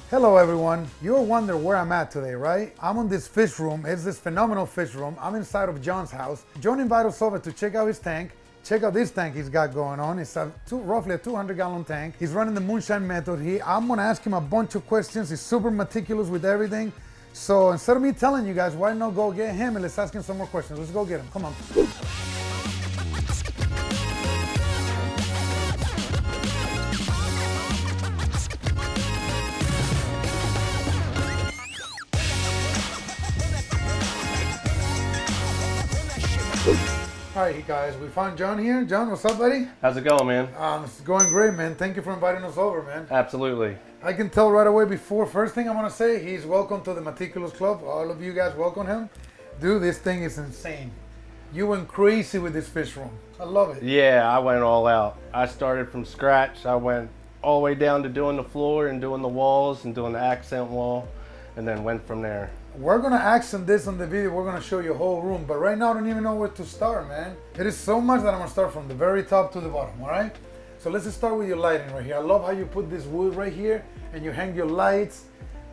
Hello everyone, you're wondering where I'm at today, right? I'm in this fish room. It's this phenomenal fish room. I'm inside of Jon's house. Jon invited us over to check out his tank. Check out this tank he's got going on. It's roughly a 200-gallon tank. He's running the Moonshine Method. I'm gonna ask him a bunch of questions. He's super meticulous with everything. So instead of me telling you guys, why not go get him and let's ask him some more questions. Let's go get him, come on. All right, guys, we found Jon here. Jon, what's up, buddy? How's it going, man? It's going great, man. Thank you for inviting us over, man. Absolutely. I can tell right away first thing I want to say, he's welcome to the Meticulous Club. All of you guys welcome him. Dude, this thing is insane. You went crazy with this fish room. I love it. Yeah, I went all out. I started from scratch. I went all the way down to doing the floor and doing the walls and doing the accent wall, and then went from there. We're gonna accent this on the video. We're gonna show you a whole room, but right now I don't even know where to start, man. It is so much that I'm gonna start from the very top to the bottom, all right? So let's just start with your lighting right here. I love how you put this wood right here and you hang your lights,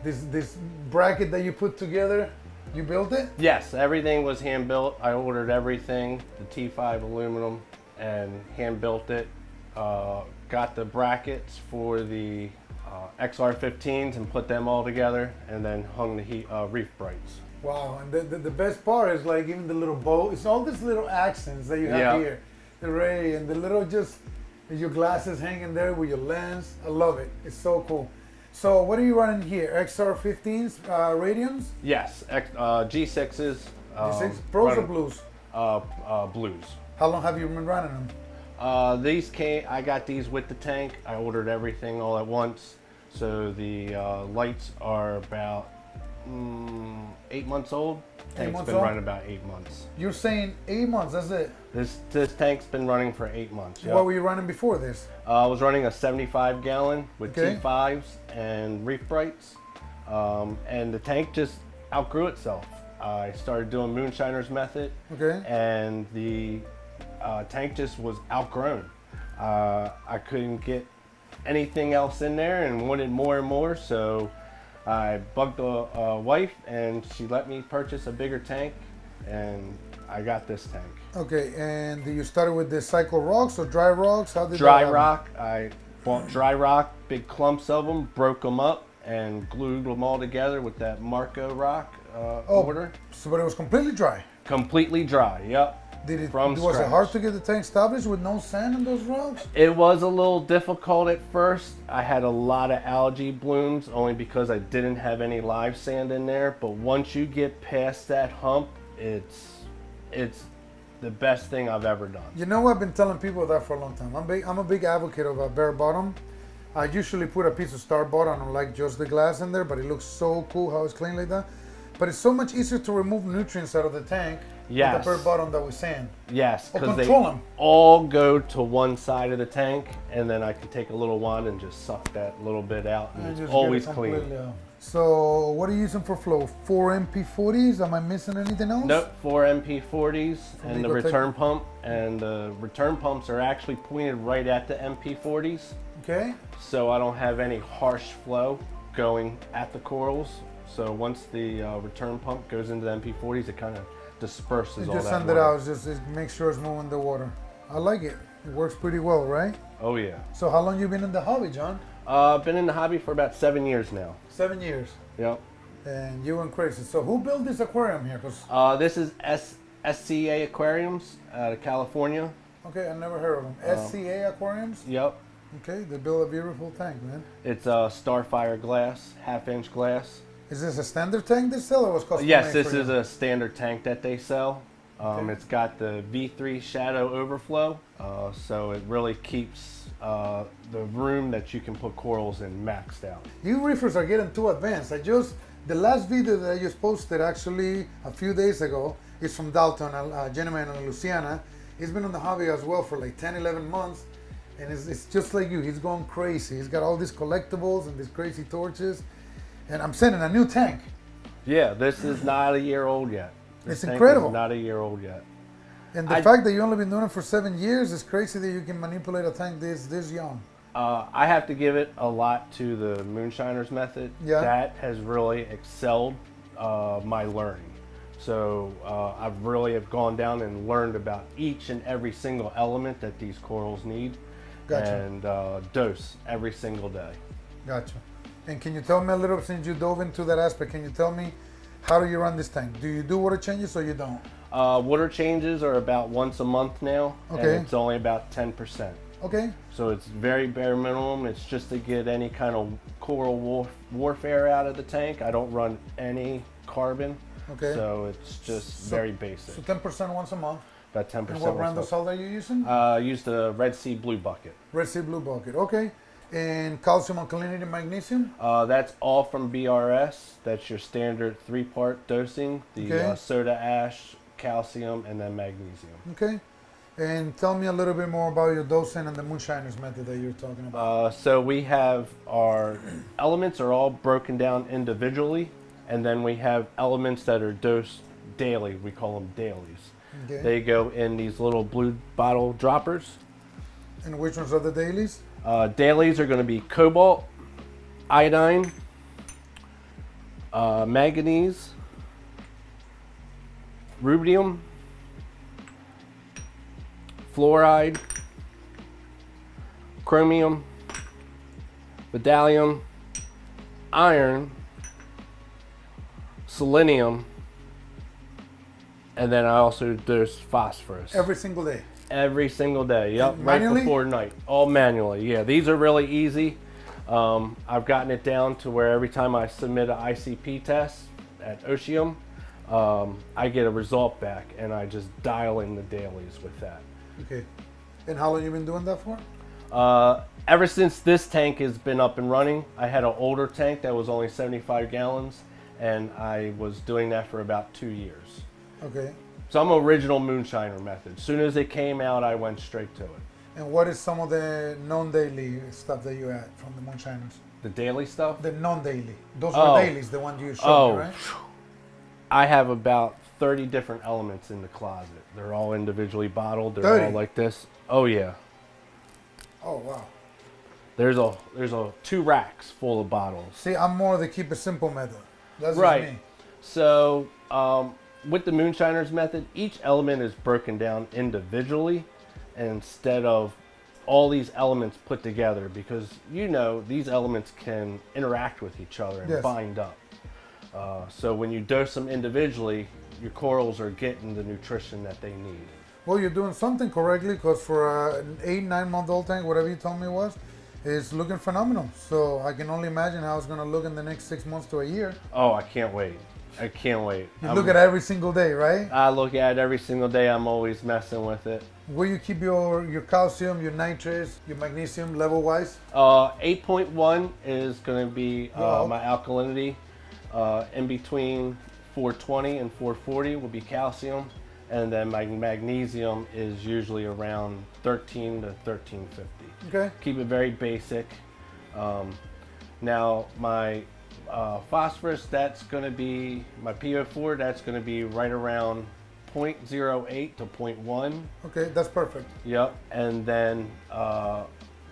this bracket that you put together. You built it? Yes, everything was hand built. I ordered everything, the T5 aluminum, and hand built it. Got the brackets for the XR15s and put them all together, and then hung the reef brights. Wow, and the best part is like even the little bow. It's all these little accents that you have here. The ray and the little just your glasses hanging there with your lens. I love it. It's so cool. So what are you running here? XR15s, radiums? Yes, G6s. G6 Pros or Blues? Blues. How long have you been running them? I got these with the tank. I ordered everything all at once. So the lights are about 8 months old. Tank's been running about 8 months. You're saying 8 months, that's it? This tank's been running for 8 months. Yep. What were you running before this? I was running a 75 gallon with T5s and reef brights. And the tank just outgrew itself. I started doing Moonshiners Method. And the tank just was outgrown. I couldn't get anything else in there and wanted more and more, so I bugged the wife and she let me purchase a bigger tank, and I got this tank. Okay, and you started with the cycle rocks or dry rocks? How did dry rock. I bought dry rock, big clumps of them, broke them up and glued them all together with that Marco rock mortar. So, but it was completely dry? Completely dry, yep. Was it hard to get the tank established with no sand in those rocks? It was a little difficult at first. I had a lot of algae blooms only because I didn't have any live sand in there. But once you get past that hump, it's the best thing I've ever done. You know, I've been telling people that for a long time. I'm a big advocate of a bare bottom. I usually put a piece of Starboard. I don't like just the glass in there, but it looks so cool how it's clean like that. But it's so much easier to remove nutrients out of the tank with the bare bottom that we sand. Yes, because they all go to one side of the tank, and then I can take a little wand and just suck that little bit out, and it's always clean. So what are you using for flow? 4 MP40s? Am I missing anything else? Nope, 4 MP40s and the return pump. And the return pumps are actually pointed right at the MP40s. Okay. So I don't have any harsh flow going at the corals. So once the return pump goes into the MP40s, it kind of disperses all that water. Just send it out, just make sure it's moving the water. I like it. It works pretty well, right? Oh yeah. So how long you been in the hobby, Jon? Been in the hobby for about 7 years now. 7 years? Yep. And you went crazy. So who built this aquarium here? This is SCA Aquariums out of California. Okay, I never heard of them. SCA Aquariums? Yep. Okay, they build a beautiful tank, man. It's a Starfire glass, 1/2-inch glass. Is this a standard tank they sell, or was custom made? Yes, this is a standard tank that they sell. It's got the V3 shadow overflow, so it really keeps the room that you can put corals in maxed out. You reefers are getting too advanced. The last video that I just posted actually a few days ago is from Dalton, a gentleman in Louisiana. He's been on the hobby as well for like 10, 11 months. And it's just like you, he's going crazy. He's got all these collectibles and these crazy torches. And I'm sending a new tank. Yeah, this is not a year old yet. It's incredible. Not a year old yet. And the fact that you only been doing it for 7 years is crazy that you can manipulate a tank this young. I have to give it a lot to the Moonshiners method. Yeah. That has really excelled my learning. So I've really have gone down and learned about each and every single element that these corals need. Gotcha. And dose every single day. Gotcha. And can you tell me a little, since you dove into that aspect, can you tell me how do you run this tank? Do you do water changes or you don't? Water changes are about once a month now, okay. And it's only about 10%. Okay. So it's very bare minimum. It's just to get any kind of coral warfare out of the tank. I don't run any carbon. Okay. So it's just very basic. So 10% once a month. About 10%. And what brand of salt are you using? I use the Red Sea Blue Bucket. Red Sea Blue Bucket. Okay. And calcium, alkalinity, magnesium? That's all from BRS. That's your standard 3-part dosing. The soda ash, calcium, and then magnesium. Okay. And tell me a little bit more about your dosing and the Moonshiners method that you're talking about. So we have our elements are all broken down individually, and then we have elements that are dosed daily. We call them dailies. Okay. They go in these little blue bottle droppers. And which ones are the dailies? Dailies are going to be cobalt, iodine, manganese, rubidium, fluoride, chromium, bdellium, iron, selenium, and then I also dose phosphorus. Every single day? Every single day, yep, manually? Right before night, all manually. Yeah, these are really easy. I've gotten it down to where every time I submit an ICP test at Oceum, I get a result back, and I just dial in the dailies with that. Okay. And how long you been doing that for? Ever since this tank has been up and running. I had an older tank that was only 75 gallons, and I was doing that for about 2 years. Okay. So I'm original Moonshiner method. As soon as it came out, I went straight to it. And what is some of the non-daily stuff that you add from the Moonshiners? The daily stuff? The non-daily. Those were dailies, the ones you showed me, right? I have about 30 different elements in the closet. They're all individually bottled. They're 30? all like this. Oh yeah. Oh wow. There's a 2 racks full of bottles. See, I'm more the keep it simple method. That's right. Just me. So with the Moonshiners method, each element is broken down individually instead of all these elements put together, because these elements can interact with each other and bind up. So when you dose them individually, your corals are getting the nutrition that they need. Well, you're doing something correctly, because for an 8-9 month old tank, whatever you told me it was, it's looking phenomenal. So I can only imagine how it's going to look in the next 6 months to a year. Oh, I can't wait. I can't wait. You look at it every single day, right? I look at it every single day. I'm always messing with it. Where you keep your calcium, your nitrates, your magnesium level-wise? 8.1 is going to be my alkalinity. In between 420 and 440 will be calcium. And then my magnesium is usually around 13 to 1350. Okay. Keep it very basic. Now my phosphorus, that's going to be, my PO4, that's going to be right around 0.08 to 0.1. Okay, that's perfect. Yep. And then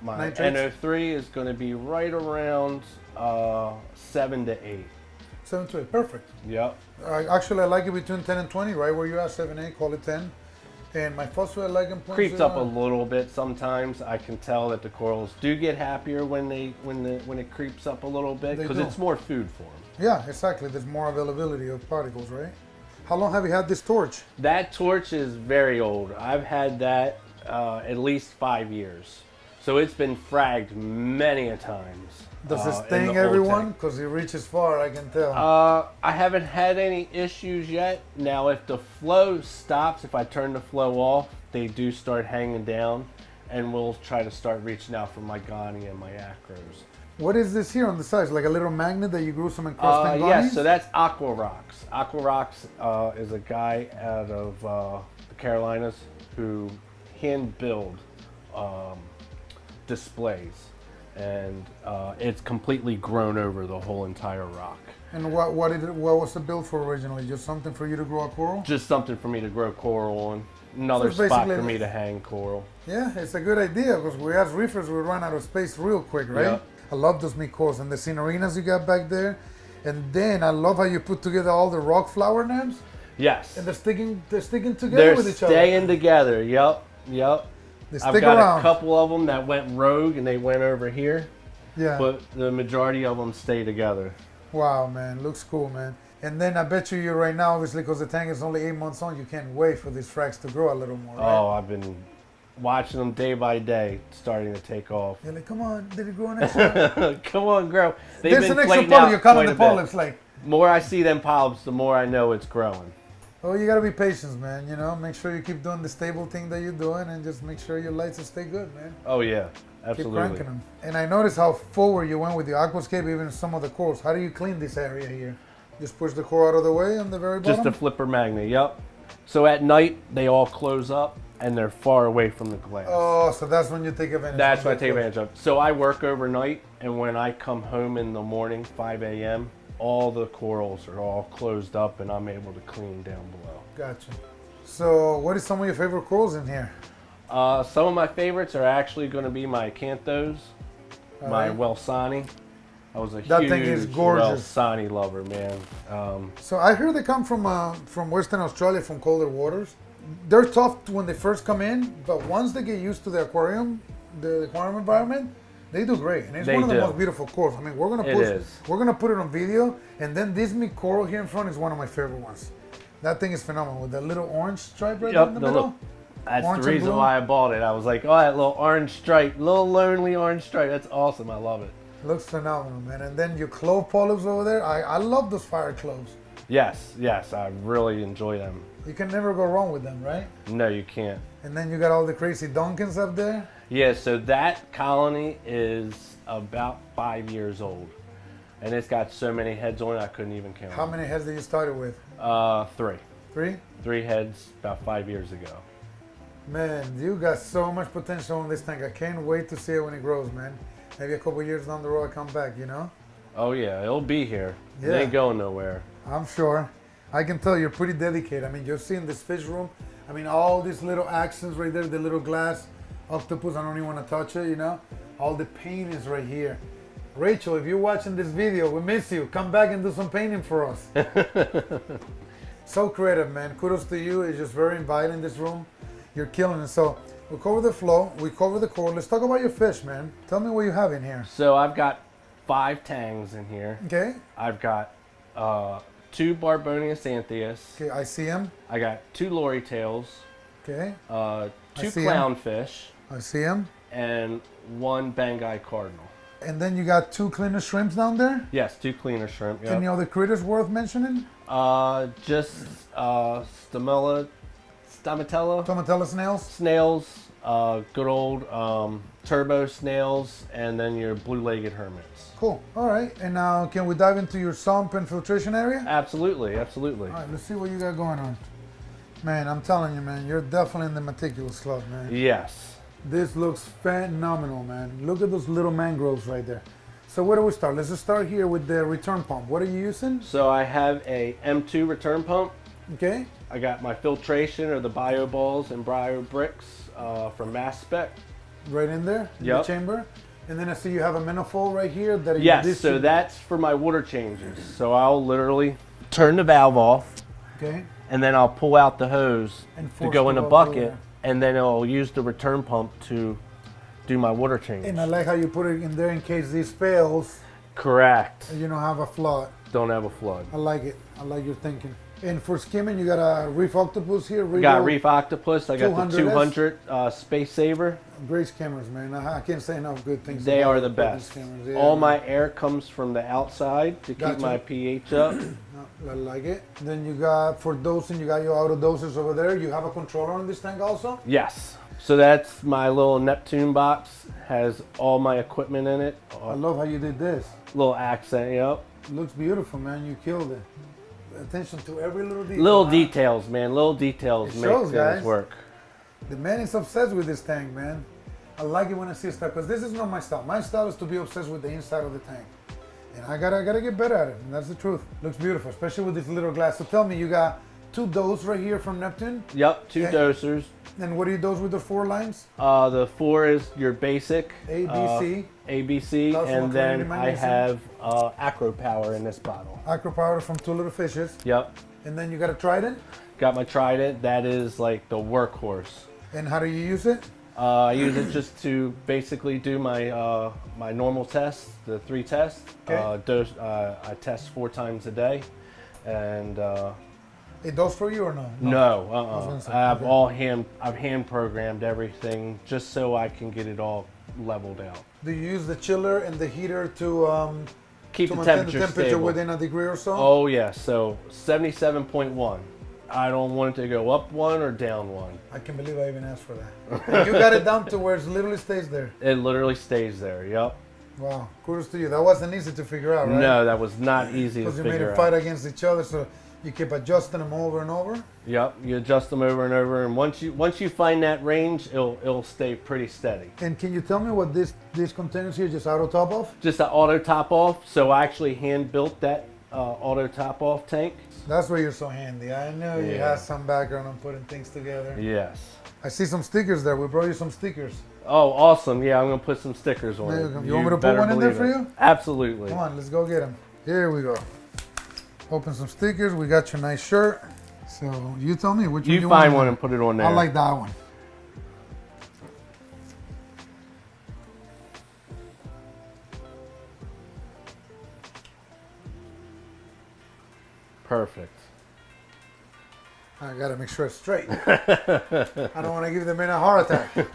my nitrates? NO3 is going to be right around 7 to 8. 7 to 8, perfect. Yep. Actually, I like it between 10 and 20, right where you are, 7, 8, call it 10. And my phosphorus, I like in creeps up a little bit sometimes. I can tell that the corals do get happier when it creeps up a little bit, because it's more food for them. Yeah, exactly. There's more availability of particles, right? How long have you had this torch? That torch is very old. I've had that at least 5 years. So it's been fragged many a times. Does it sting everyone? Because it reaches far, I can tell. I haven't had any issues yet. Now, if the flow stops, if I turn the flow off, they do start hanging down, and we'll try to start reaching out for my Ghani and my acros. What is this here on the side? Like a little magnet that you grew some encrusted Ghanis? Yes, so that's Aqua Rocks. Aqua Rocks is a guy out of the Carolinas who hand build displays. And it's completely grown over the whole entire rock. And what was the build for originally? Just something for you to grow a coral? Just something for me to grow coral on. another spot for me to hang coral. Yeah, it's a good idea because we as reefers we run out of space real quick, right? Yeah. I love those meat corals and the cinerinas you got back there. And then I love how you put together all the rock flower names. Yes. And they're sticking together with each other. They're staying together. Yep. I've got around. A couple of them that went rogue and they went over here. Yeah. But the majority of them stay together. Wow, man. Looks cool, man. And then I bet you're right now, obviously, because the tank is only 8 months on, you can't wait for these frags to grow a little more, right? Oh, I've been watching them day by day, starting to take off. You're like, come on, did it grow an extra? Come on, grow. There's an extra polyp. You're cutting the polyps, like. The more I see them polyps, the more I know it's growing. Oh, you gotta be patient, man. You know, make sure you keep doing the stable thing that you're doing, and just make sure your lights will stay good, man. Oh yeah, absolutely. Keep cranking them. And I noticed how forward you went with the aquascape, even some of the corals. How do you clean this area here? Just push the core out of the way on the very bottom? Just a flipper magnet, yep. So at night, they all close up and they're far away from the glass. Oh, so that's when you take advantage That's when I take advantage of. So I work overnight, and when I come home in the morning, 5 a.m., all the corals are all closed up and I'm able to clean down below. Gotcha. So what is some of your favorite corals in here? Some of my favorites are actually going to be my acanthos, my Welsani. I was a huge thing is gorgeous. Welsani lover, man. So I hear they come from Western Australia, from colder waters. They're tough when they first come in, but once they get used to the aquarium environment, they do great. And it's one of the most beautiful corals. I mean, we're gonna put it on video, and then this meat coral here in front is one of my favorite ones. That thing is phenomenal with that little orange stripe right in the middle. That's the reason why I bought it. I was like, oh, that little orange stripe, little lonely orange stripe. That's awesome. I love it. Looks phenomenal, man. And then your clove polyps over there. I love those fire cloves. Yes, I really enjoy them. You can never go wrong with them, right? No, you can't. And then you got all the crazy Duncans up there. Yeah, so that colony is about 5 years old. And it's got so many heads on it, I couldn't even count. How many heads did you start with? 3. 3? 3 heads about 5 years ago. Man, you got so much potential on this tank. I can't wait to see it when it grows, man. Maybe a couple years down the road I come back, you know? Oh yeah, it'll be here. Yeah. It ain't going nowhere. I'm sure. I can tell you're pretty dedicated. I mean, you're seeing this fish room. I mean, all these little accents right there, the little glass octopus, I don't even want to touch it, you know? All the paintings right here. Rachel, if you're watching this video, we miss you. Come back and do some painting for us. So creative, man. Kudos to you. It's just very inviting, this room. You're killing it. So we cover the flow, we cover the core. Let's talk about your fish, man. Tell me what you have in here. So I've got 5 tangs in here. Okay. I've got 2 Barbonius anthias. Okay, I see them. I got 2 lorry tails. Okay. 2 clownfish. I see them. And 1 Bangai cardinal. And then you got 2 cleaner shrimps down there? Yes, 2 cleaner shrimp. Yep. Any other critters worth mentioning? Just Stomatella snails? Snails, good old turbo snails, and then your blue-legged hermits. Cool. All right. And now can we dive into your sump and filtration area? Absolutely, absolutely. All right, let's see what you got going on. Man, I'm telling you, man, you're definitely in the meticulous club, man. Yes. This looks phenomenal, man. Look at those little mangroves right there. So where do we start? Let's just start here with the return pump. What are you using? So I have a M2 return pump. Okay. I got my filtration or the bio balls and bio bricks from Mass Spec. Right in there, in the chamber. And then I see you have a manifold right here. Yes, so that's for my water changes. So I'll literally turn the valve off. Okay. And then I'll pull out the hose to go in a bucket. And then I'll use the return pump to do my water change. And I like how you put it in there in case this fails. Correct. You don't have a flood. Don't have a flood. I like it. I like your thinking. And for skimming, you got a Reef Octopus here. Got Reef Octopus. I got the 200 Space Saver. Great skimmers, man. I can't say enough good things. They are the best. Yeah, all my air comes from the outside to keep my pH up. I like it. Then you got, for dosing, you got your auto dosers over there. You have a controller on this tank also? Yes. So that's my little Neptune box. Has all my equipment in it. I love how you did this. Little accent, yep. Looks beautiful, man. You killed it. Attention to every little detail. Little details, man. Little details make things work. The man is obsessed with this tank, man. I like it when I see stuff, because this is not my style. My style is to be obsessed with the inside of the tank. And I gotta get better at it, and that's the truth. Looks beautiful, especially with this little glass. So tell me, you got two doses right here from Neptune. Yep, two dosers. And what do you dose with the 4 lines? The 4 is your basic ABC. ABC, and then I have Acro Power in this bottle. Acro Power from Two Little Fishes. Yep. And then you got a Trident? Got my Trident. That is like the workhorse. And how do you use it? I use it just to basically do my my normal tests, the 3 tests. Okay. I test 4 times a day, and it does for you or no? No, I've hand programmed everything just so I can get it all leveled out. Do you use the chiller and the heater to keep to the maintain temperature the temperature stable within a degree or so? Oh yeah, so 77.1. I don't want it to go up 1 or down 1. I can't believe I even asked for that. And you got it down to where it literally stays there. It literally stays there. Yep. Wow, kudos to you. That wasn't easy to figure out, right? No, that was not easy to figure out. Because you made them fight against each other, so you keep adjusting them over and over. Yep, you adjust them over and over, and once you find that range, it'll stay pretty steady. And can you tell me what these containers here just auto top off? Just an auto top off. So I actually hand built that auto top off tank. That's why you're so handy. I know you have some background on putting things together. Yes. I see some stickers there. We brought you some stickers. Oh, awesome. Yeah, I'm going to put some stickers on it. You want me to put one in there for you? Absolutely. Come on, let's go get them. Here we go. Open some stickers. We got your nice shirt. So you tell me which one you want. You find one and put it on there. I like that one. Perfect. I gotta make sure it's straight. I don't want to give the man a heart attack.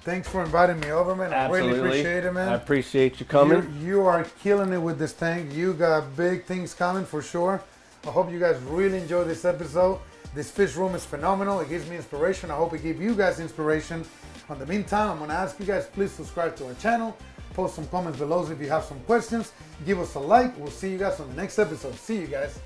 Thanks for inviting me over, man. Absolutely. I really appreciate it, man. I appreciate you coming. You are killing it with this tank. You got big things coming for sure. I hope you guys really enjoy this episode. This fish room is phenomenal. It gives me inspiration. I hope it gives you guys inspiration. In the meantime, I'm going to ask you guys, please subscribe to our channel. Post some comments below if you have some questions. Give us a like. We'll see you guys on the next episode. See you guys.